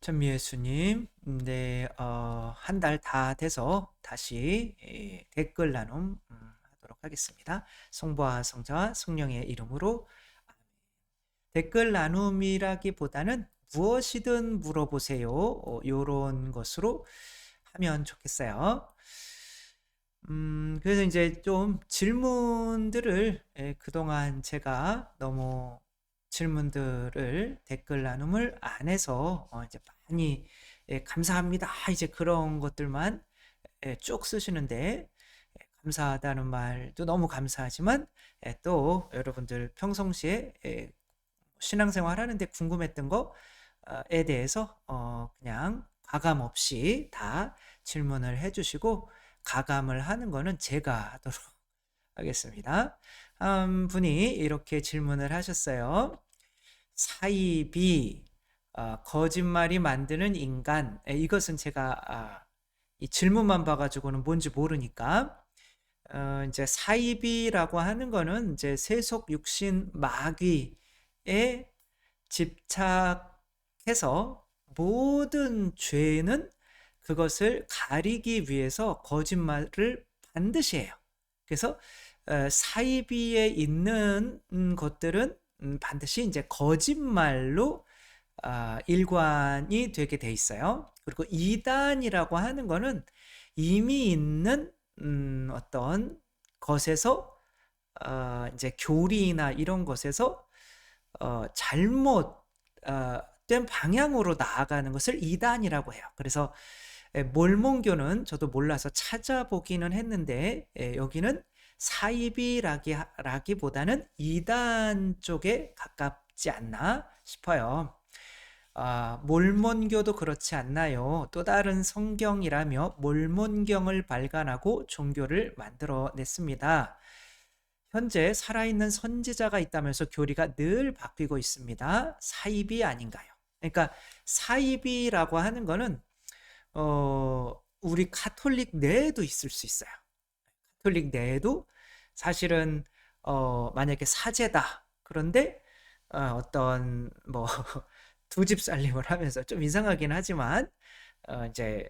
전미애수님, 네, 한 달 다 돼서 다시 댓글 나눔 하도록 하겠습니다. 성부와 성자와 성령의 이름으로. 댓글 나눔이라기보다는 무엇이든 물어보세요. 요런 것으로 하면 좋겠어요. 그래서 이제 좀 질문들을 그동안 제가 너무 질문들을 댓글 나눔을 안 해서 이제 많이 감사합니다. 이제 그런 것들만 쭉 쓰시는데 감사하다는 말도 너무 감사하지만 또 여러분들 평상시에 신앙생활 하는데 궁금했던 거에 대해서 그냥 가감 없이 다 질문을 해주시고 가감을 하는 거는 제가 하도록 하겠습니다. 한 분이 이렇게 질문을 하셨어요. 사이비, 거짓말이 만드는 인간. 이것은 제가 이 질문만 봐가지고는 뭔지 모르니까 이제 사이비라고 하는 거는 이제 세속 육신 마귀에 집착해서 모든 죄는 그것을 가리기 위해서 거짓말을 반드시 해요. 그래서 사이비에 있는 것들은 반드시 이제 거짓말로 일관이 되게 돼 있어요. 그리고 이단이라고 하는 거는 이미 있는 어떤 것에서 이제 교리나 이런 것에서 잘못 된 방향으로 나아가는 것을 이단이라고 해요. 그래서 몰몬교는 저도 몰라서 찾아보기는 했는데 여기는 사이비라기보다는 이단 쪽에 가깝지 않나 싶어요. 몰몬교도 그렇지 않나요? 또 다른 성경이라며 몰몬경을 발간하고 종교를 만들어냈습니다. 현재 살아있는 선지자가 있다면서 교리가 늘 바뀌고 있습니다. 사이비 아닌가요? 그러니까 사이비라고 하는 거는 우리 카톨릭 내에도 있을 수 있어요. 카톨릭 내에도 사실은 만약에 사제다. 그런데 어떤 뭐 두 집 살림을 하면서 좀 이상하긴 하지만 이제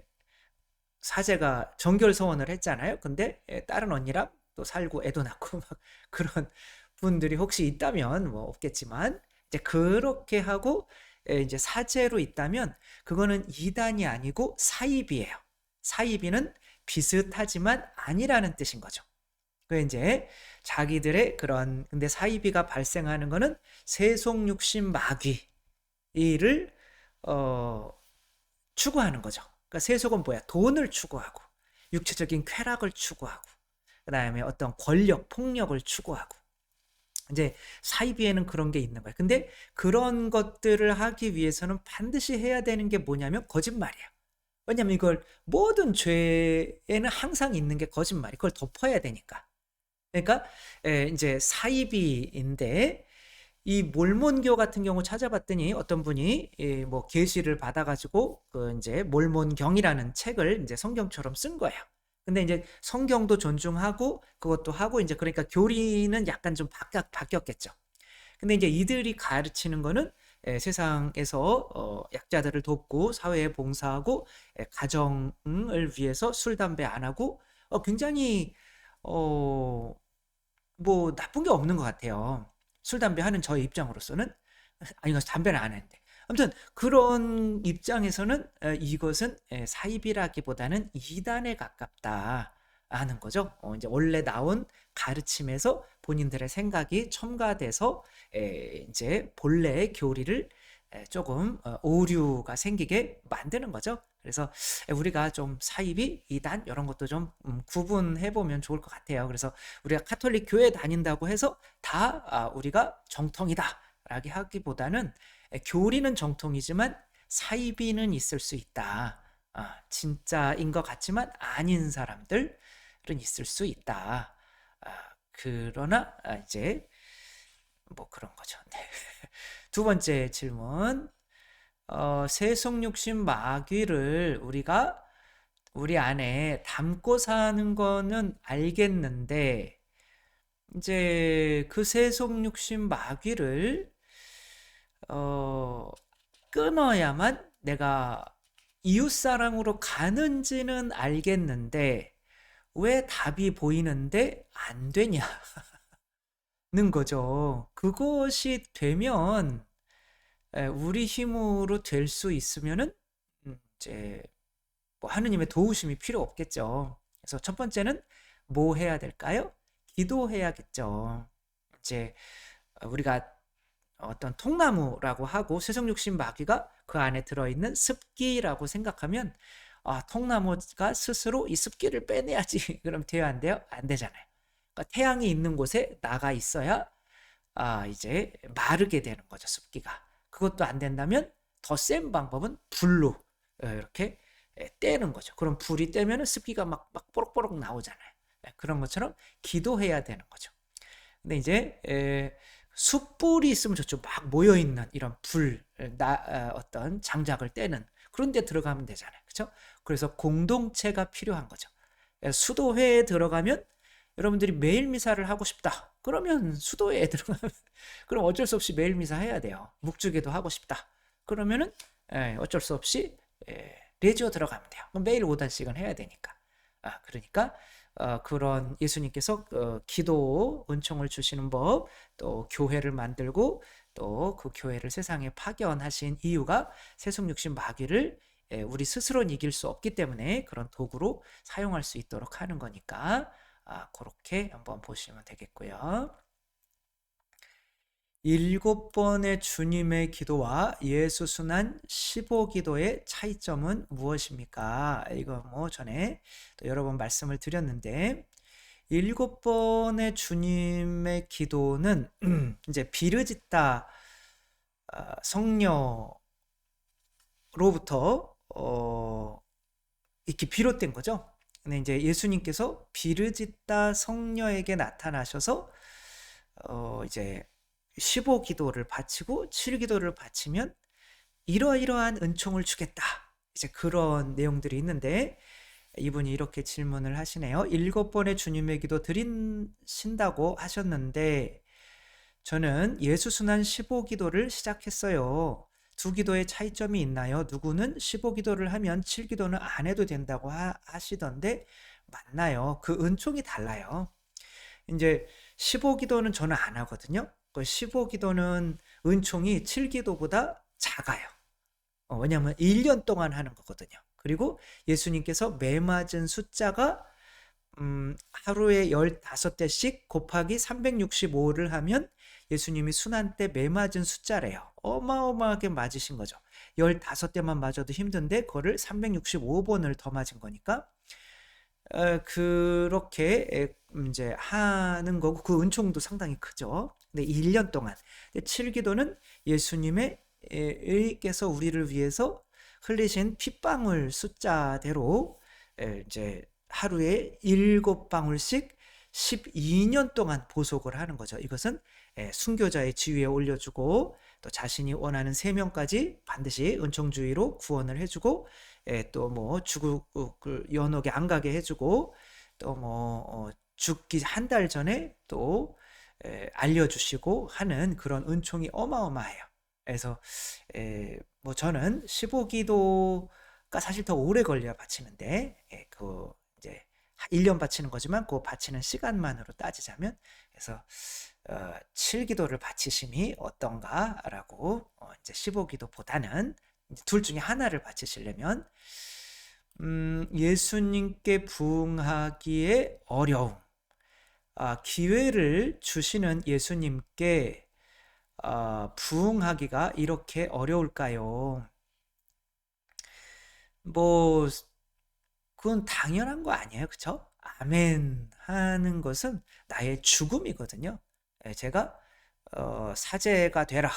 사제가 정결 소원을 했잖아요. 근데 다른 언니랑 또 살고 애도 낳고 막 그런 분들이 혹시 있다면 뭐 없겠지만 이제 그렇게 하고 이제 사제로 있다면 그거는 이단이 아니고 사이비예요. 사이비는 비슷하지만 아니라는 뜻인 거죠. 그 이제 자기들의 그런 근데 사이비가 발생하는 거는 세속육신 마귀를 추구하는 거죠. 그러니까 세속은 뭐야? 돈을 추구하고 육체적인 쾌락을 추구하고 그다음에 어떤 권력, 폭력을 추구하고 이제 사이비에는 그런 게 있는 거예요. 근데 그런 것들을 하기 위해서는 반드시 해야 되는 게 뭐냐면 거짓말이에요. 왜냐면 이걸 모든 죄에는 항상 있는 게 거짓말이 그걸 덮어야 되니까. 그러니까 이제 사이비인데 이 몰몬교 같은 경우 찾아봤더니 어떤 분이 뭐 계시를 받아가지고 그 이제 몰몬경이라는 책을 이제 성경처럼 쓴 거예요. 근데 이제 성경도 존중하고 그것도 하고 이제 그러니까 교리는 약간 좀 바뀌었겠죠. 근데 이제 이들이 가르치는 거는 세상에서 약자들을 돕고 사회에 봉사하고 가정을 위해서 술 담배 안 하고 굉장히 어, 뭐 나쁜 게 없는 것 같아요. 술 담배 하는 저의 입장으로서는 아니 이거 담배는 안 했는데 아무튼 그런 입장에서는 이것은 사입이라기보다는 이단에 가깝다 하는 거죠. 이제 원래 나온 가르침에서 본인들의 생각이 첨가돼서 이제 본래의 교리를 조금 오류가 생기게 만드는 거죠. 그래서 우리가 좀 사입이 이단 이런 것도 좀 구분해 보면 좋을 것 같아요. 그래서 우리가 카톨릭 교회 다닌다고 해서 다 우리가 정통이다 라기 하기보다는 교리는 정통이지만 사이비는 있을 수 있다. 진짜인 것 같지만 아닌 사람들은 있을 수 있다. 그러나 이제 뭐 그런 거죠. 네. 두 번째 질문. 세속육신 마귀를 우리가 우리 안에 담고 사는 거는 알겠는데 이제 그 세속육신 마귀를 어, 끊어야만 내가 이웃사랑으로 가는지는 알겠는데 왜 답이 보이는데 안 되냐는 거죠. 그것이 되면 우리 힘으로 될 수 있으면은 이제 뭐 하느님의 도우심이 필요 없겠죠. 그래서 첫 번째는 뭐 해야 될까요? 기도해야겠죠. 이제 우리가 어떤 통나무라고 하고 세속육신 마귀가 그 안에 들어있는 습기라고 생각하면 통나무가 스스로 이 습기를 빼내야지 그럼 돼야 안 돼요? 안 되잖아요. 그러니까 태양이 있는 곳에 나가 있어야 이제 마르게 되는 거죠, 습기가. 그것도 안 된다면 더 센 방법은 불로 이렇게 떼는 거죠. 그럼 불이 떼면 습기가 막 뽀록뽀록 나오잖아요. 그런 것처럼 기도해야 되는 거죠. 근데 이제 숯불이 있으면 저쪽 막 모여있는 이런 어떤 장작을 떼는 그런 데 들어가면 되잖아요. 그렇죠? 그래서 공동체가 필요한 거죠. 수도회에 들어가면 여러분들이 매일 미사를 하고 싶다. 그러면 수도회에 들어가면 그럼 어쩔 수 없이 매일 미사 해야 돼요. 묵주기도 하고 싶다. 그러면은 어쩔 수 없이 레지오 들어가면 돼요. 그럼 매일 5단씩은 해야 되니까. 그러니까 그런 예수님께서 기도 은총을 주시는 법, 또 교회를 만들고 또 그 교회를 세상에 파견하신 이유가 세속육신 마귀를 우리 스스로는 이길 수 없기 때문에 그런 도구로 사용할 수 있도록 하는 거니까 그렇게 한번 보시면 되겠고요. 7번의 주님의 기도와 예수 순환 15기도의 차이점은 무엇입니까? 이거 뭐 전에 또 여러 번 말씀을 드렸는데 7번의 주님의 기도는 이제 비르지타 성녀로부터 이렇게 비롯된 거죠. 근데 이제 예수님께서 비르지타 성녀에게 나타나셔서 이제 15기도를 바치고 7기도를 바치면 이러이러한 은총을 주겠다. 이제 그런 내용들이 있는데 이분이 이렇게 질문을 하시네요. 7번의 주님의 기도 드리신다고 하셨는데 저는 예수 순환 15기도를 시작했어요. 두 기도의 차이점이 있나요? 누구는 15기도를 하면 7기도는 안 해도 된다고 하시던데 맞나요? 그 은총이 달라요. 이제 15기도는 저는 안 하거든요. 그 15기도는 은총이 7기도보다 작아요. 왜냐하면 1년 동안 하는 거거든요. 그리고 예수님께서 매맞은 숫자가 하루에 15대씩 곱하기 365를 하면 예수님이 순환 때 매맞은 숫자래요. 어마어마하게 맞으신 거죠. 15대만 맞아도 힘든데 그거를 365번을 더 맞은 거니까 그렇게 이제 하는 거고 그 은총도 상당히 크죠. 근데 1년 동안 7기도는 예수님의 께서 우리를 위해서 흘리신 핏방울 숫자대로 이제 하루에 7방울씩 12년 동안 보속을 하는 거죠. 이것은 순교자의 지위에 올려주고 또 자신이 원하는 3명까지 반드시 은총주의로 구원을 해주고 또 뭐 연옥에 안 가게 해주고 또 뭐 죽기 한 달 전에 또 알려주시고 하는 그런 은총이 어마어마해요. 그래서 뭐 저는 15기도가 사실 더 오래 걸려야 바치는데 그 이제 1년 바치는 거지만 그 바치는 시간만으로 따지자면 그래서 7기도를 바치심이 어떤가라고 이제 15기도보다는 둘 중에 하나를 바치시려면 예수님께 부응하기에 어려움, 기회를 주시는 예수님께 부응하기가 이렇게 어려울까요? 뭐 그건 당연한 거 아니에요, 그쵸? 아멘 하는 것은 나의 죽음이거든요. 제가 사제가 되라.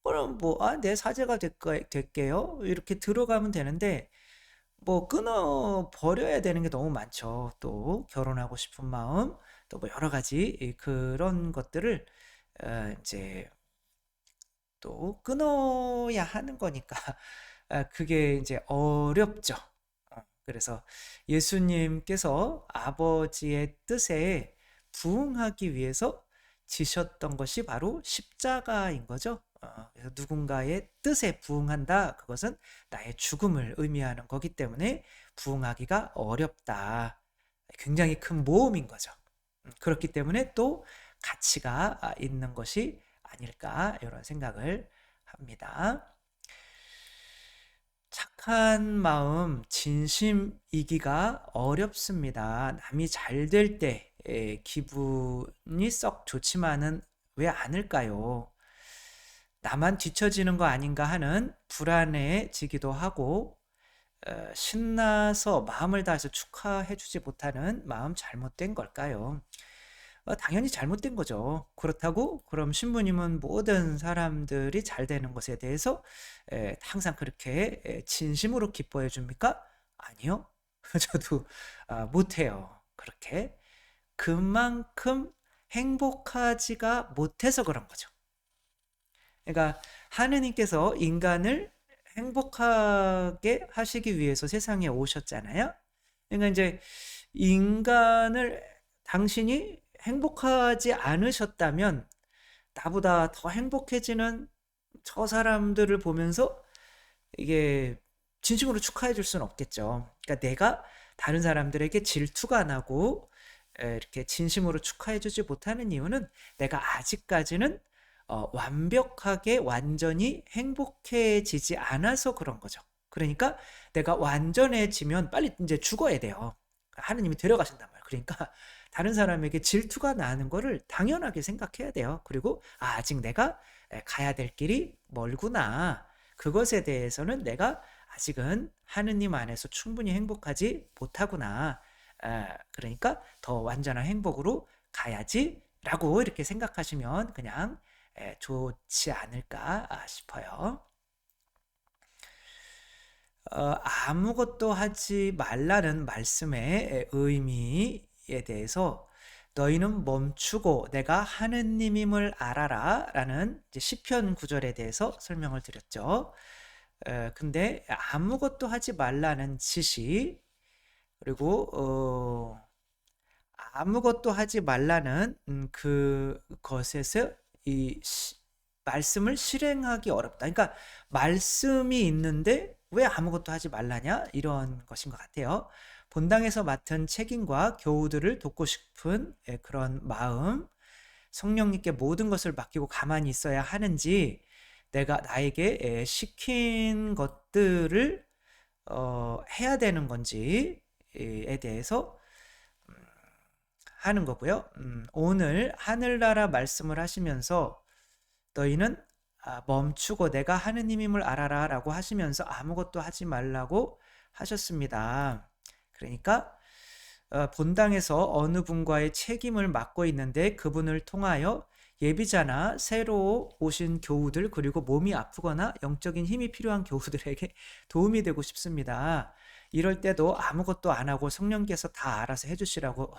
그럼 뭐 내 사제가 될게요. 이렇게 들어가면 되는데 뭐 끊어 버려야 되는 게 너무 많죠. 또 결혼하고 싶은 마음, 또 뭐 여러 가지 그런 것들을 이제 또 끊어야 하는 거니까 그게 이제 어렵죠. 그래서 예수님께서 아버지의 뜻에 부응하기 위해서 지셨던 것이 바로 십자가인 거죠. 그래서 누군가의 뜻에 부응한다. 그것은 나의 죽음을 의미하는 거기 때문에 부응하기가 어렵다. 굉장히 큰 모험인 거죠. 그렇기 때문에 또 가치가 있는 것이 아닐까 이런 생각을 합니다. 착한 마음, 진심이기가 어렵습니다. 남이 잘 될 때 기분이 썩 좋지만은 왜 않을까요? 나만 뒤처지는 거 아닌가 하는 불안해지기도 하고 신나서 마음을 다해서 축하해주지 못하는 마음 잘못된 걸까요? 당연히 잘못된 거죠. 그렇다고 그럼 신부님은 모든 사람들이 잘 되는 것에 대해서 항상 그렇게 진심으로 기뻐해 줍니까? 아니요. 저도 못해요. 그렇게 그만큼 행복하지가 못해서 그런 거죠. 그러니까 하느님께서 인간을 행복하게 하시기 위해서 세상에 오셨잖아요. 그러니까 이제 인간을 당신이 행복하지 않으셨다면 나보다 더 행복해지는 저 사람들을 보면서 이게 진심으로 축하해 줄 수는 없겠죠. 그러니까 내가 다른 사람들에게 질투가 나고 이렇게 진심으로 축하해 주지 못하는 이유는 내가 아직까지는 완벽하게 완전히 행복해지지 않아서 그런 거죠. 그러니까 내가 완전해지면 빨리 이제 죽어야 돼요. 하느님이 데려가신단 말이에요. 그러니까 다른 사람에게 질투가 나는 거를 당연하게 생각해야 돼요. 그리고 아직 내가 가야 될 길이 멀구나. 그것에 대해서는 내가 아직은 하느님 안에서 충분히 행복하지 못하구나. 그러니까 더 완전한 행복으로 가야지 라고 이렇게 생각하시면 그냥 좋지 않을까 싶어요. 아무것도 하지 말라는 말씀의 의미에 대해서 너희는 멈추고 내가 하느님임을 알아라 라는 시편 구절에 대해서 설명을 드렸죠. 근데 아무것도 하지 말라는 지시 그리고 아무것도 하지 말라는 그것에서 이 말씀을 실행하기 어렵다. 그러니까 말씀이 있는데 왜 아무것도 하지 말라냐? 이런 것인 것 같아요. 본당에서 맡은 책임과 교우들을 돕고 싶은 그런 마음, 성령님께 모든 것을 맡기고 가만히 있어야 하는지, 내가 나에게 시킨 것들을 해야 되는 건지에 대해서 하는 거고요. 오늘 하늘나라 말씀을 하시면서 너희는 멈추고 내가 하느님임을 알아라 라고 하시면서 아무것도 하지 말라고 하셨습니다. 그러니까 본당에서 어느 분과의 책임을 맡고 있는데 그분을 통하여 예비자나 새로 오신 교우들 그리고 몸이 아프거나 영적인 힘이 필요한 교우들에게 도움이 되고 싶습니다. 이럴 때도 아무것도 안 하고 성령께서 다 알아서 해주시라고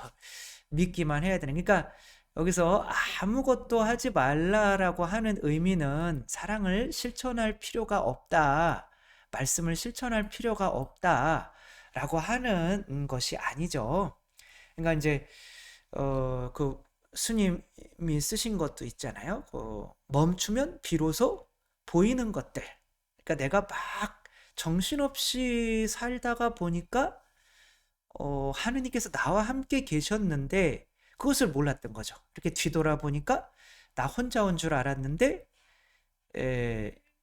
믿기만 해야 되는. 그러니까 여기서 아무것도 하지 말라라고 하는 의미는 사랑을 실천할 필요가 없다. 말씀을 실천할 필요가 없다. 라고 하는 것이 아니죠. 그러니까 이제 그 스님이 쓰신 것도 있잖아요. 멈추면 비로소 보이는 것들. 그러니까 내가 막 정신없이 살다가 보니까 하느님께서 나와 함께 계셨는데 그것을 몰랐던 거죠. 이렇게 뒤돌아보니까 나 혼자 온 줄 알았는데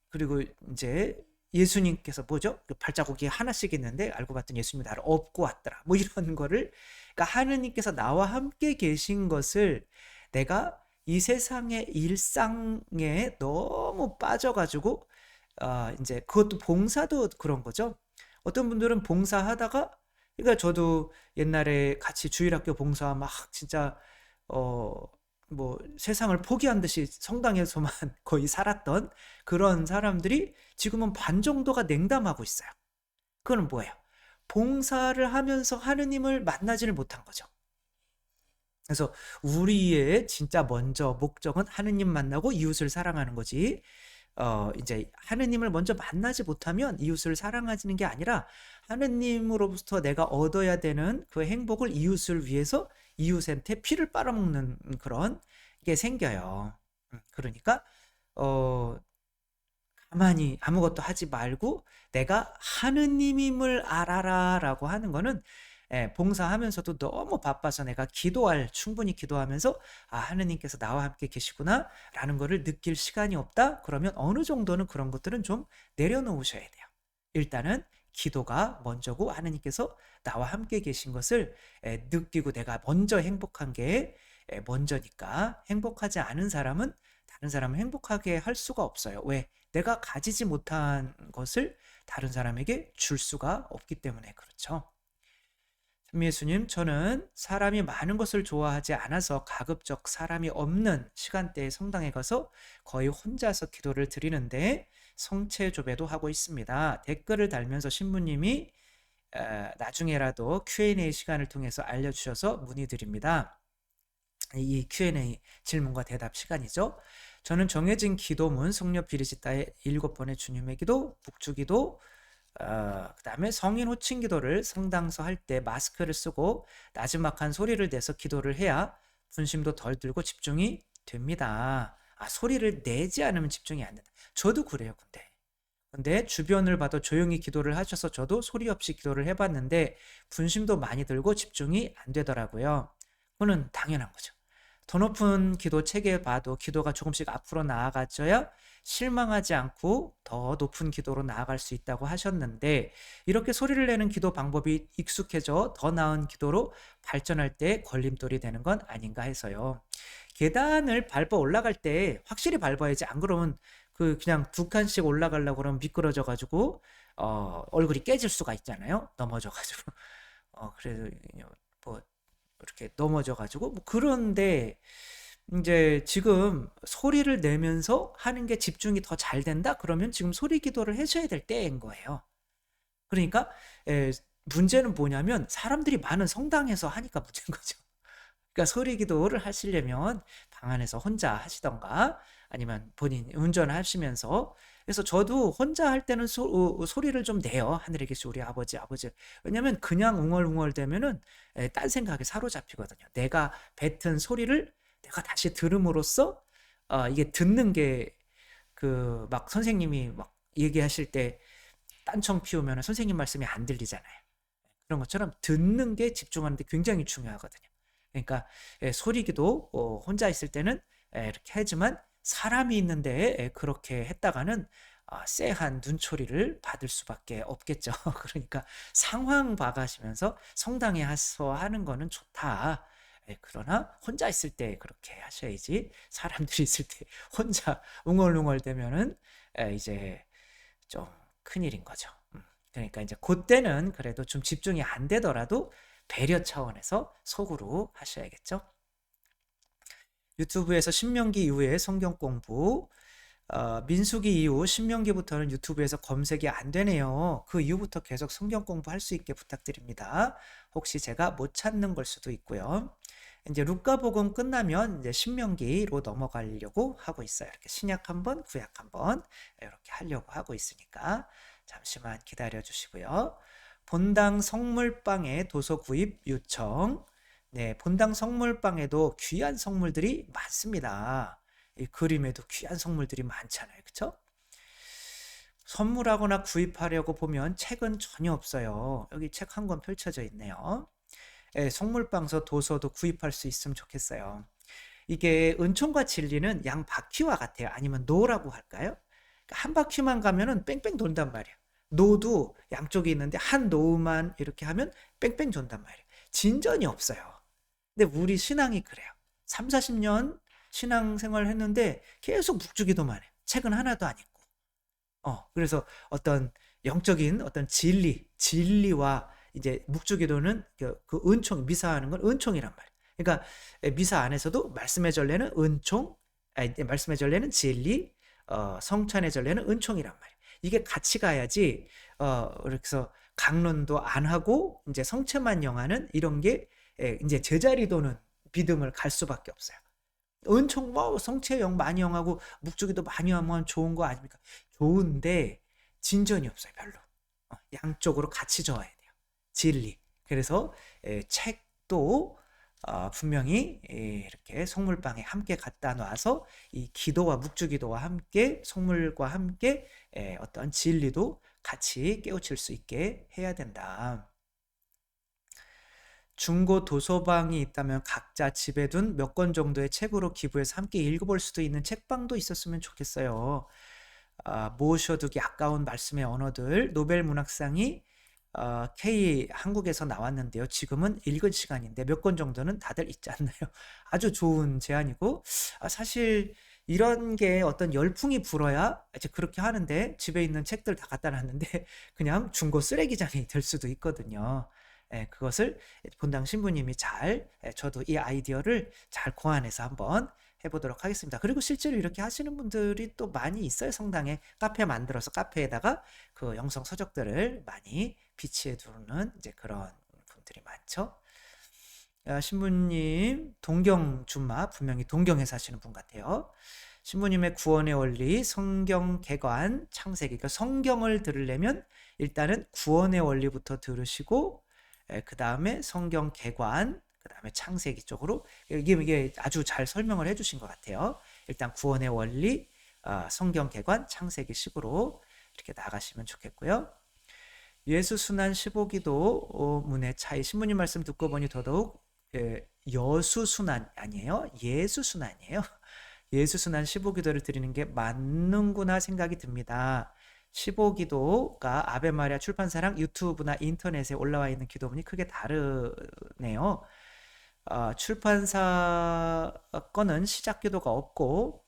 그리고 이제 예수님께서 뭐죠? 그 발자국이 하나씩 있는데 알고 봤더니 예수님이 나를 업고 왔더라. 뭐 이런 거를 그러니까 하느님께서 나와 함께 계신 것을 내가 이 세상의 일상에 너무 빠져가지고 이제 그것도 봉사도 그런 거죠. 어떤 분들은 봉사하다가 그러니까 저도 옛날에 같이 주일학교 봉사 막 진짜 뭐 세상을 포기한 듯이 성당에서만 거의 살았던 그런 사람들이 지금은 반 정도가 냉담하고 있어요. 그건 뭐예요? 봉사를 하면서 하느님을 만나지를 못한 거죠. 그래서 우리의 진짜 먼저 목적은 하느님 만나고 이웃을 사랑하는 거지. 이제 하느님을 먼저 만나지 못하면 이웃을 사랑하지는 게 아니라 하느님으로부터 내가 얻어야 되는 그 행복을 이웃을 위해서 이웃한테 피를 빨아먹는 그런 게 생겨요. 그러니까 가만히 아무것도 하지 말고 내가 하느님임을 알아라라고 하는 거는 봉사하면서도 너무 바빠서 내가 충분히 기도하면서 하느님께서 나와 함께 계시구나라는 거를 느낄 시간이 없다. 그러면 어느 정도는 그런 것들은 좀 내려놓으셔야 돼요. 일단은 기도가 먼저고 하느님께서 나와 함께 계신 것을 느끼고 내가 먼저 행복한 게 먼저니까 행복하지 않은 사람은 다른 사람을 행복하게 할 수가 없어요. 왜? 내가 가지지 못한 것을 다른 사람에게 줄 수가 없기 때문에 그렇죠. 예수님, 저는 사람이 많은 것을 좋아하지 않아서 가급적 사람이 없는 시간대에 성당에 가서 거의 혼자서 기도를 드리는데 성체조배도 하고 있습니다. 댓글을 달면서 신부님이 나중에라도 Q&A 시간을 통해서 알려주셔서 문의드립니다. 이 Q&A 질문과 대답 시간이죠. 저는 정해진 기도문 성녀 비리지타의 7번의 주님의 기도, 북주기도, 그 다음에 성인 호칭 기도를 성당서 할 때 마스크를 쓰고 나지막한 소리를 내서 기도를 해야 분심도 덜 들고 집중이 됩니다. 소리를 내지 않으면 집중이 안 된다. 저도 그래요. 근데 주변을 봐도 조용히 기도를 하셔서 저도 소리 없이 기도를 해봤는데 분심도 많이 들고 집중이 안 되더라고요. 그거는 당연한 거죠. 더 높은 기도 책에 봐도 기도가 조금씩 앞으로 나아가져야 실망하지 않고 더 높은 기도로 나아갈 수 있다고 하셨는데 이렇게 소리를 내는 기도 방법이 익숙해져 더 나은 기도로 발전할 때 걸림돌이 되는 건 아닌가 해서요. 계단을 밟아 올라갈 때 확실히 밟아야지. 안 그러면 그냥 2칸씩 올라가려고 그러면 미끄러져 가지고 얼굴이 깨질 수가 있잖아요. 넘어져 가지고. 그래서 뭐 이렇게 넘어져 가지고 그런데 이제 지금 소리를 내면서 하는 게 집중이 더 잘 된다? 그러면 지금 소리 기도를 하셔야 될 때인 거예요. 그러니까 문제는 뭐냐면 사람들이 많은 성당에서 하니까 문제인 거죠. 그러니까 소리 기도를 하시려면 방 안에서 혼자 하시던가 아니면 본인 운전하시면서. 그래서 저도 혼자 할 때는 소리를 좀 내요. 하늘에 계신 우리 아버지. 왜냐면 그냥 웅얼웅얼 되면은 딴 생각에 사로잡히거든요. 내가 뱉은 소리를 내가 다시 들음으로써 이게 듣는 게 막 선생님이 막 얘기하실 때 딴청 피우면 선생님 말씀이 안 들리잖아요. 그런 것처럼 듣는 게 집중하는 데 굉장히 중요하거든요. 그러니까 소리기도 혼자 있을 때는 이렇게 하지만 사람이 있는데 그렇게 했다가는 쎄한 눈초리를 받을 수밖에 없겠죠. 그러니까 상황 봐가시면서 성당에 가서 하는 거는 좋다. 그러나 혼자 있을 때 그렇게 하셔야지 사람들이 있을 때 혼자 웅얼웅얼 되면은 이제 좀 큰일인 거죠. 그러니까 이제 그때는 그래도 좀 집중이 안 되더라도 배려 차원에서 속으로 하셔야겠죠. 유튜브에서 신명기 이후에 성경 공부, 민수기 이후 신명기부터는 유튜브에서 검색이 안 되네요. 그 이후부터 계속 성경 공부할 수 있게 부탁드립니다. 혹시 제가 못 찾는 걸 수도 있고요. 이제 루카복음 끝나면 이제 신명기로 넘어가려고 하고 있어요. 이렇게 신약 한번, 구약 한번 이렇게 하려고 하고 있으니까 잠시만 기다려 주시고요. 본당 성물방에 도서 구입 요청. 네, 본당 성물방에도 귀한 성물들이 많습니다. 이 그림에도 귀한 성물들이 많잖아요. 그쵸? 선물하거나 구입하려고 보면 책은 전혀 없어요. 여기 책 한 권 펼쳐져 있네요. 성물방서 도서도 구입할 수 있으면 좋겠어요. 이게 은총과 진리는 양 바퀴와 같아요. 아니면 노라고 할까요? 한 바퀴만 가면은 뺑뺑 돈단 말이에요. 노도 양쪽에 있는데 한 노만 이렇게 하면 뺑뺑 돈단 말이에요. 진전이 없어요. 근데 우리 신앙이 그래요. 3, 40년 신앙생활 했는데 계속 묵주기도만 해요. 책은 하나도 안 읽고. 그래서 어떤 영적인 어떤 진리와 이제 묵주기도는 그 은총, 미사하는 건 은총이란 말이에요. 그러니까 미사 안에서도 말씀의 전례는 은총, 말씀의 전례는 진리, 성찬의 전례는 은총이란 말이에요. 이게 같이 가야지 그래서 강론도 안 하고 이제 성체만 영하는 이런 게 이제 제자리 도는 믿음을 갈 수밖에 없어요. 은총 성체 영 많이 영하고 묵주기도 많이 하면 좋은 거 아닙니까? 좋은데 진전이 없어요. 별로. 양쪽으로 같이 져야 돼요. 진리. 그래서 책도 분명히 이렇게 성물방에 함께 갖다 놔서 이 기도와 묵주기도와 함께 성물과 함께 어떤 진리도 같이 깨우칠 수 있게 해야 된다. 중고 도서방이 있다면 각자 집에 둔 몇 권 정도의 책으로 기부해서 함께 읽어볼 수도 있는 책방도 있었으면 좋겠어요. 모셔두기 아까운 말씀의 언어들, 노벨 문학상이 K 한국에서 나왔는데요. 지금은 읽을 시간인데 몇 권 정도는 다들 있지 않나요? 아주 좋은 제안이고, 사실 이런 게 어떤 열풍이 불어야 이제 그렇게 하는데, 집에 있는 책들 다 갖다 놨는데 그냥 중고 쓰레기장이 될 수도 있거든요. 그것을 본당 신부님이 저도 이 아이디어를 잘 고안해서 한번 해보도록 하겠습니다. 그리고 실제로 이렇게 하시는 분들이 또 많이 있어요. 성당에 카페 만들어서 카페에다가 그 영성 서적들을 많이 비치해 두는 이제 그런 분들이 많죠. 신부님 동경 줌마 분명히 동경에 사시는 분 같아요. 신부님의 구원의 원리, 성경 개관, 창세기. 그러니까 성경을 들으려면 일단은 구원의 원리부터 들으시고 그 다음에 성경 개관, 그 다음에 창세기 쪽으로 이게 아주 잘 설명을 해주신 것 같아요. 일단 구원의 원리, 성경 개관, 창세기 식으로 이렇게 나가시면 좋겠고요. 예수 순환 15기도 문의 차이. 신부님 말씀 듣고 보니 더더욱 여수 순환 아니에요. 예수 순환이에요. 예수 순환 15기도를 드리는 게 맞는구나 생각이 듭니다. 15기도가 아베마리아 출판사랑 유튜브나 인터넷에 올라와 있는 기도문이 크게 다르네요. 출판사 거는 시작 기도가 없고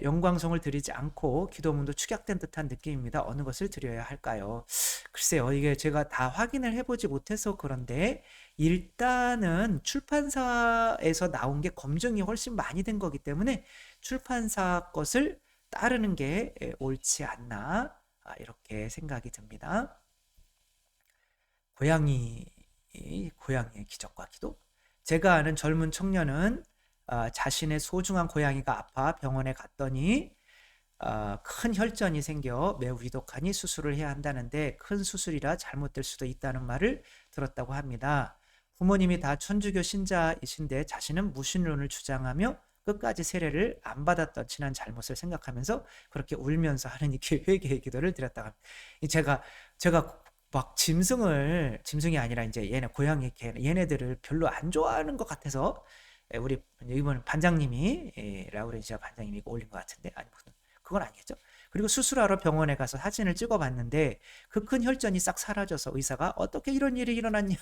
영광송을 드리지 않고 기도문도 축약된 듯한 느낌입니다. 어느 것을 드려야 할까요? 글쎄요, 이게 제가 다 확인을 해보지 못해서 그런데 일단은 출판사에서 나온 게 검증이 훨씬 많이 된 거기 때문에 출판사 것을 따르는 게 옳지 않나 이렇게 생각이 듭니다. 고양이의 기적과 기도. 제가 아는 젊은 청년은 자신의 소중한 고양이가 아파 병원에 갔더니 큰 혈전이 생겨 매우 위독하니 수술을 해야 한다는데 큰 수술이라 잘못될 수도 있다는 말을 들었다고 합니다. 부모님이 다 천주교 신자이신데 자신은 무신론을 주장하며 끝까지 세례를 안 받았던 지난 잘못을 생각하면서 그렇게 울면서 하느님께 회개의 기도를 드렸다고 합니다. 제가 막 짐승이 아니라 이제 고양이 얘네들을 별로 안 좋아하는 것 같아서 우리 이번 반장님이 라우렌시아 반장님이 올린 것 같은데 아니 무슨 그건 아니겠죠. 그리고 수술하러 병원에 가서 사진을 찍어봤는데 그 큰 혈전이 싹 사라져서 의사가 어떻게 이런 일이 일어났냐,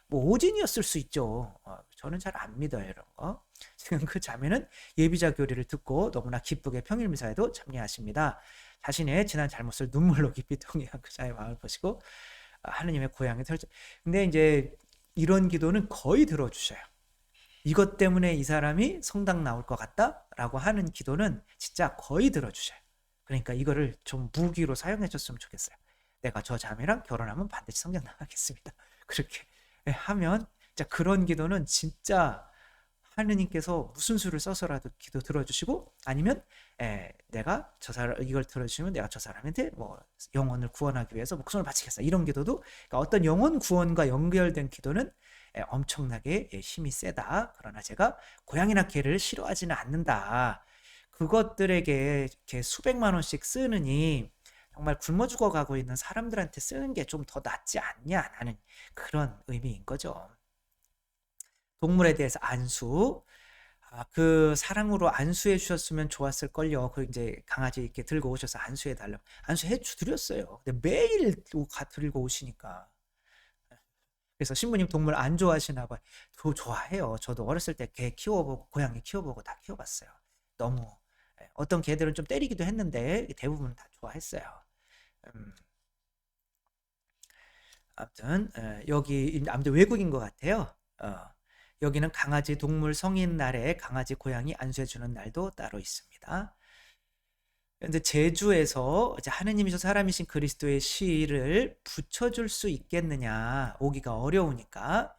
뭐 오진이었을 수 있죠. 저는 잘 안 믿어요 이런 거. 지금 그 자매는 예비자 교리를 듣고 너무나 기쁘게 평일미사에도 참여하십니다. 자신의 지난 잘못을 눈물로 깊이 통해한 그 자의 마음을 보시고 하느님의 고향에 털죠. 근데 이제 이런 기도는 거의 들어주셔요. 이것 때문에 이 사람이 성당 나올 것 같다라고 하는 기도는 진짜 거의 들어주셔요. 그러니까 이거를 좀 무기로 사용해 줬으면 좋겠어요. 내가 저 자매랑 결혼하면 반드시 성경 나가겠습니다. 그렇게 하면 진짜 그런 기도는 진짜 하느님께서 무슨 수를 써서라도 기도 들어주시고, 아니면 내가 저 사람 이걸 들어주시면 내가 저 사람한테 뭐 영혼을 구원하기 위해서 목숨을 바치겠어, 이런 기도도, 그러니까 어떤 영혼 구원과 연결된 기도는 엄청나게 힘이 세다. 그러나 제가 고양이나 개를 싫어하지는 않는다. 그것들에게 이렇게 수백만 원씩 쓰느니 정말 굶어 죽어가고 있는 사람들한테 쓰는 게 좀 더 낫지 않냐라는 그런 의미인 거죠. 동물에 대해서 안수. 그 사랑으로 안수해 주셨으면 좋았을 걸요. 그 이제 강아지 이렇게 들고 오셔서 안수해 달라고 안수해 드렸어요. 근데 매일 들고 오시니까. 그래서 신부님 동물 안 좋아하시나 봐요. 좋아해요. 저도 어렸을 때 개 키워보고 고양이 키워보고 다 키워봤어요. 너무 어떤 개들은 좀 때리기도 했는데 대부분 다 좋아했어요. 아무튼 여기 아무튼 외국인 것 같아요. 여기는 강아지 동물 성인 날에 강아지 고양이 안수해주는 날도 따로 있습니다. 근데 제주에서 이제 하느님이셔 사람이신 그리스도의 시를 붙여줄 수 있겠느냐, 오기가 어려우니까.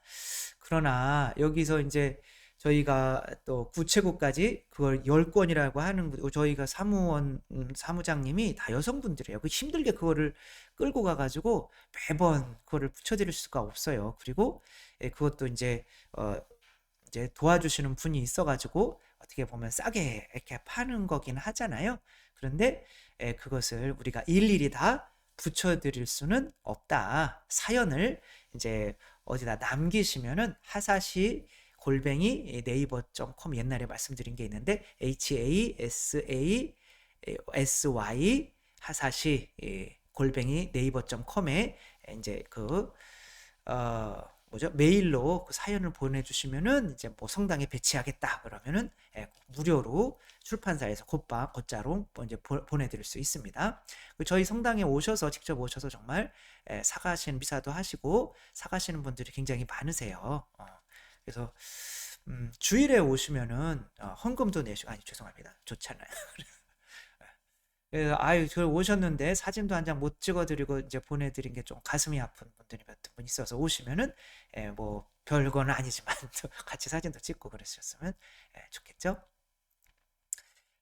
그러나 여기서 이제 저희가 또 구체구까지 그걸 10권이라고 하는, 저희가 사무장님이 다 여성분들이에요. 힘들게 그거를 끌고 가가지고 매번 그거를 붙여드릴 수가 없어요. 그리고 그것도 이제 이제 도와주시는 분이 있어가지고 어떻게 보면 싸게 이렇게 파는 거긴 하잖아요. 그런데 그것을 우리가 일일이 다 붙여드릴 수는 없다. 사연을 이제 어디다 남기시면은 하사시 골뱅이 네이버.com 옛날에 말씀드린 게 있는데 HASASY 하사시 골뱅이 네이버.com에 이제 뭐죠? 메일로 그 사연을 보내주시면은 이제 뭐 성당에 배치하겠다 그러면은 무료로 출판사에서 곧자로 이제 보내드릴 수 있습니다. 저희 성당에 오셔서 직접 오셔서 정말 사가시는 미사도 하시고 사가시는 분들이 굉장히 많으세요. 그래서 주일에 오시면은 헌금도 내시고 아니 죄송합니다. 좋잖아요. 그래서 아유 저 오셨는데 사진도 한 장 못 찍어드리고 이제 보내드린 게 좀 가슴이 아픈 분들이 몇 분 있어서 오시면은 뭐 별건 아니지만 또 같이 사진도 찍고 그러셨으면 좋겠죠.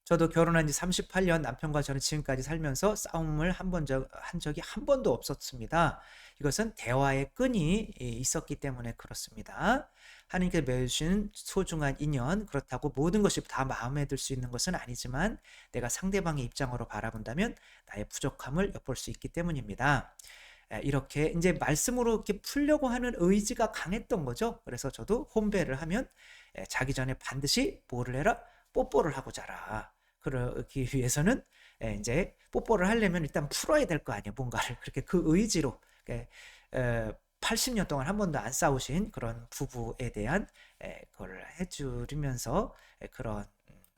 저도 결혼한 지 38년 남편과 저는 지금까지 살면서 싸움을 한 적이 한 번도 없었습니다. 이것은 대화의 끈이 있었기 때문에 그렇습니다. 하나님께서 맺으신 소중한 인연, 그렇다고 모든 것이 다 마음에 들 수 있는 것은 아니지만 내가 상대방의 입장으로 바라본다면 나의 부족함을 엿볼 수 있기 때문입니다. 이렇게 이제 말씀으로 이렇게 풀려고 하는 의지가 강했던 거죠. 그래서 저도 혼배를 하면 자기 전에 반드시 뭐를 해라? 뽀뽀를 하고 자라. 그러기 위해서는 이제 뽀뽀를 하려면 일단 풀어야 될 거 아니에요. 뭔가를 그렇게 그 의지로 80년 동안 한 번도 안 싸우신 그런 부부에 대한 그걸 해주면서 그런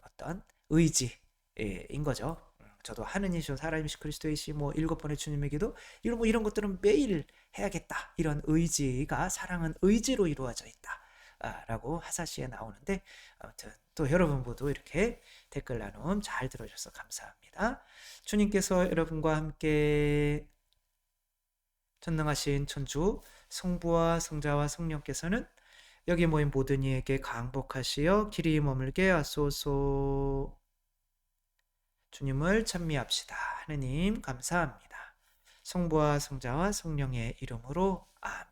어떤 의지인 거죠. 저도 하느님이시오 살아계신 그리스도이시 뭐 7번의 주님의 기도 이런 것들은 매일 해야겠다. 이런 의지가 사랑은 의지로 이루어져 있다. 라고 하사시에 나오는데 아무튼 또 여러분 모두 이렇게 댓글 나눔 잘 들어주셔서 감사합니다. 주님께서 여러분과 함께 전능하신 천주 성부와 성자와 성령께서는 여기 모인 모든 이에게 강복하시어 길이 머물게 하소서. 주님을 찬미합시다. 하느님 감사합니다. 성부와 성자와 성령의 이름으로 아멘.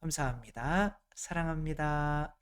감사합니다. 사랑합니다.